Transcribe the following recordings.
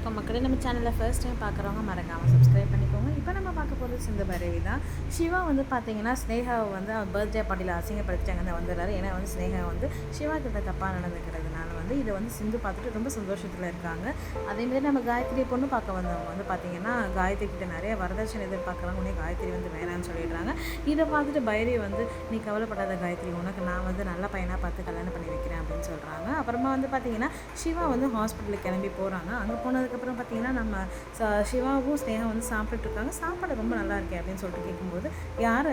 வணக்கம் மக்களே. நம்ம சேனலில் ஃபர்ஸ்ட் டைம் பார்க்குறவங்க மறக்காமல் சப்ஸ்கிரைப் பண்ணிக்கோங்க. இப்போ நம்ம பார்க்க போகிறது சிந்து பைரவி தான். சிவா வந்து பார்த்தீங்கன்னா ஸ்னேகாவை வந்து அவர் பர்த்டே பார்ட்டியில் அசிங்கப்படுத்திட்டாங்க வந்துடுறாரு. ஏன்னா வந்து ஸ்னேகா வந்து சிவா கிட்ட தப்பாக நடந்துக்கிறதுனால வந்து இதை வந்து சிந்து பார்த்துட்டு ரொம்ப சந்தோஷத்தில் இருக்காங்க. அதேமாரி நம்ம காயத்ரி பொண்ணு பார்க்க வந்தவங்க வந்து பார்த்தீங்கன்னா காயத்ரி கிட்ட நிறைய வரதட்சணை எதிர்பார்க்குறாங்க. உடனே காயத்ரி வந்து வேணான்னு சொல்லிடுறாங்க. இதை பார்த்துட்டு பைரவி வந்து நீ கவலைப்படாத காயத்ரி, உனக்கு நான் வந்து நல்ல பையனாக பார்த்து கல்யாணம் பண்ணி வைக்கிறேன் அப்படின்னு சொல்கிறாங்க. அப்புறமா வந்து பார்த்தீங்கன்னா சிவா வந்து ஹாஸ்பிட்டலுக்கு கிளம்பி போகிறாங்க. அங்கே போனதுக்கப்புறம் பார்த்தீங்கன்னா நம்ம சிவாவும் ஸ்னேகா வந்து சாப்பிட்டுட்ருக்காங்க. சாப்பாடு ரொம்ப நல்லா இருக்கே அப்படின்னு சொல்லிட்டு கேட்கும்போது யார்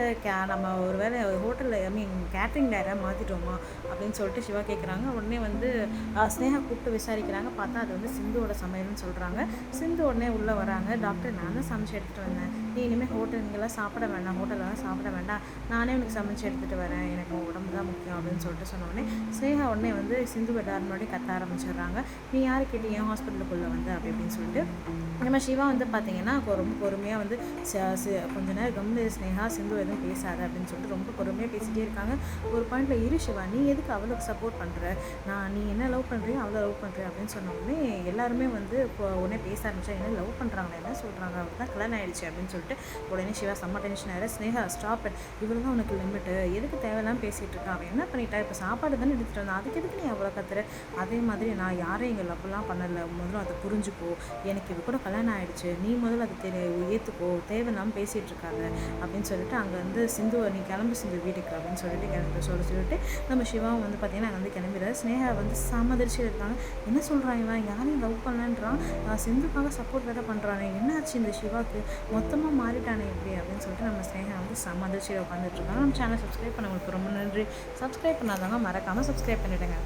நம்ம ஒரு வேளை ஹோட்டலில் கேட்ரிங்கில் யாராவது மாற்றிட்டோமா அப்படின்னு சொல்லிட்டு சிவா கேட்குறாங்க. உடனே வந்து ஸ்னேகா கூப்பிட்டு விசாரிக்கிறாங்க. பார்த்தா அது வந்து சிந்துவோட சமையல்னு சொல்கிறாங்க. சிந்து உடனே உள்ளே வராங்க. டாக்டர் நான் தான் சமைச்சு எடுத்துகிட்டு வந்தேன், நீ இனிமேல் ஹோட்டல் இங்கெல்லாம் சாப்பிட வேண்டாம், ஹோட்டலெலாம் சாப்பிட வேண்டாம், நானே உனக்கு சமைச்சு எடுத்துகிட்டு வரேன், எனக்கு உடம்பு தான் முக்கியம் அப்படின்னு சொல்லிட்டு சொன்ன உடனே ஸ்னேகா உடனே வந்து சிந்து எல்லாரும் முன்னாடி கத்த ஆரம்பிச்சிடுறாங்க. நீ யார் கேட்டு ஏன் ஹாஸ்பிட்டலுக்குள்ளே வந்து அப்படி அப்படின்னு சொல்லிட்டு நம்ம சிவா வந்து பார்த்தீங்கன்னா ரொம்ப பொறுமையாக வந்து கொஞ்ச நேரம் கம்முனு ஸ்னேகா, சிந்து எதுவும் பேசாத அப்படின்னு சொல்லிட்டு ரொம்ப பொறுமையாக பேசிகிட்டே இருக்காங்க. ஒரு பாயிண்டில் இரு சிவா, நீ எதுக்கு அவளுக்கு சப்போர்ட் பண்ணுற, நீ என்ன லவ் பண்ணுறியோ அவ்வளோ லவ் பண்ணுறேன் அப்படின்னு சொன்ன உடனே எல்லாருமே வந்து உடனே பேச ஆரம்பிச்சா. என்ன லவ் பண்ணுறாங்களா, என்ன சொல்கிறாங்க, அவருக்கு தான் கல்யாணம் ஆகிடுச்சு அப்படின்னு சொல்லிட்டு உடனே சிவா செம்ம டென்ஷன் ஆகிற. ஸ்னேகா ஸ்டாப், இவ்வளோ தான் உனக்கு லிமிட்டு, எதுக்கு தேவையெல்லாம் பேசிகிட்டு இருக்கா, அவன் என்ன பண்ணிட்டா, இப்போ சாப்பாடு தானே எடுத்துகிட்டு வந்தான், அதுக்கு எதுக்கு நீ அவ்வளோ கத்துற, அதே மாதிரி நான் யாரையும் இங்கே லவ்லாம் பண்ணலை, முதல்ல அதை புரிஞ்சுக்கோ, எனக்கு இது கூட கல்யாணம் ஆகிடுச்சு, நீ முதல்ல அதை ஏற்றுக்கோ, தேவையில்லாமல் பேசிகிட்டு இருக்காங்க அப்படின்னு சொல்லிட்டு அங்கே வந்து சிந்துவை நீ கிளம்பு சிந்து வீட்டுக்கு அப்படின்னு சொல்லிட்டு சொல்லிட்டு நம்ம சிவாவும் வந்து பார்த்தீங்கன்னா அங்கே வந்து கிளம்பிடுறாரு. ஸ்னேகா வந்து சமதிர்ச்சியில் இருக்காங்க. என்ன சொல்கிறான் இவன், யாரையும் லவ் பண்ணலன்றான், சிந்துக்காக சப்போர்ட் வேறு பண்ணுறானே, என்ன ஆச்சு இந்த சிவாக்கு, மொத்தமாக மாறிட்டானே எப்படி அப்படின்னு சொல்லிட்டு நம்ம ஸ்னேகா வந்து சமதிர்ச்சியில் உட்காந்துட்டு இருக்காங்க. நம்ம சேனல் சப்ஸ்கிரைப் பண்ணவங்களுக்கு ரொம்ப நன்றி. சப்ஸ்கிரைப் பண்ணாதவங்க மறக்காமல் சப்ஸ்கிரைப் பண்ணிவிடுங்க.